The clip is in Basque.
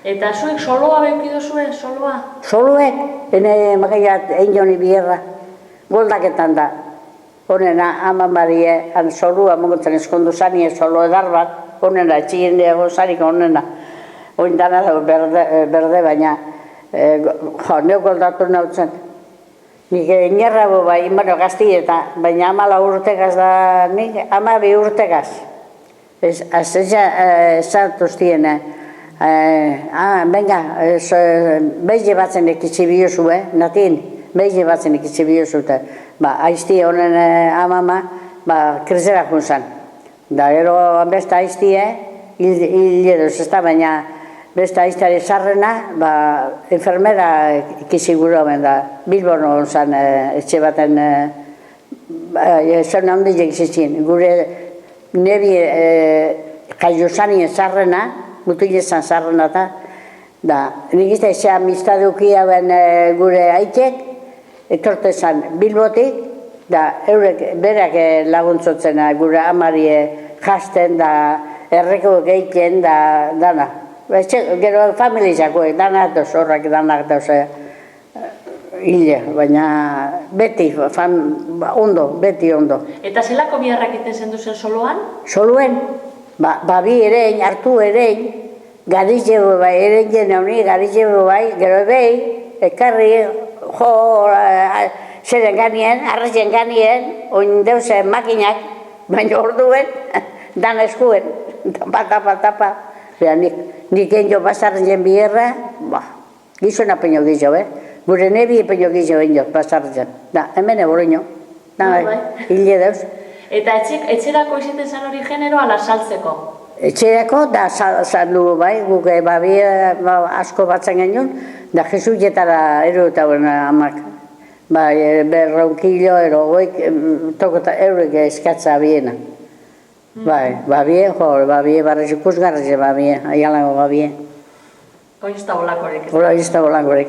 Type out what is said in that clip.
Eta zuek soloa behukido zuen, soloa? Soluek, ene magaiat egin joni bierra, goldaketan da. Honena, aman barie, solua mongotzen eskondu zani, solo edar bat, honena, etxigin diago zanik honena. Oin dana da berde, baina, neu goldatu nautzen. Nik inerra bai, bueno, gaztieta, baina 14 urtegaz da nik, 12 urtegaz. Esatu ziena. Venga, behize batzen ekitzi biozu, natin, behize batzen ekitzi biozu. Aizti honen amama, krizera junzan. Da, gero, besta aiztie, hil eduz, ez da, baina besta aizteari sarrena, enfermera ikitzi gure homen da. Bilbon honzan, etxe baten, zon handik egizitzien. Gure nebi kaiozanien sarrena, mutilezan sarrena da, nik izte eze amistadeukia ben gure aitek, etortezan Bilbotik, da eurek berak laguntzotzen gure amari jasten da, erreko gehiken da, dana. Gero familizakoek, dana doz, horrak danak doz hile, baina beti, ondo, beti ondo. Eta zelako biharrak iten zenduzen soloan? Soluen, bi erein, hartu erein, garizego bai, erein jene honi, garizego bai, gero behi, ekarri, zeren ganien, arrezen ganien, oin deuzen makinak, baina orduen, dan eskuen, tapa. Nik enjo basarren jen bierra, gizona peño gizo, gure nebi peño gizo enjo basarren. Da, hemen eboroño, hile deuz. Eta etxerako izaten zen hori genero ala saltzeko? Etxerako, da saldu bai, guk asko batzen genuen, da jesuietara erotauen amak. Berronkilo, erogoik, tokota eurek eskatza biena. Babie, barrez ikusgarrez babie, aialago babie. Oin ez da bolakorek. Hora ez da bolakorek.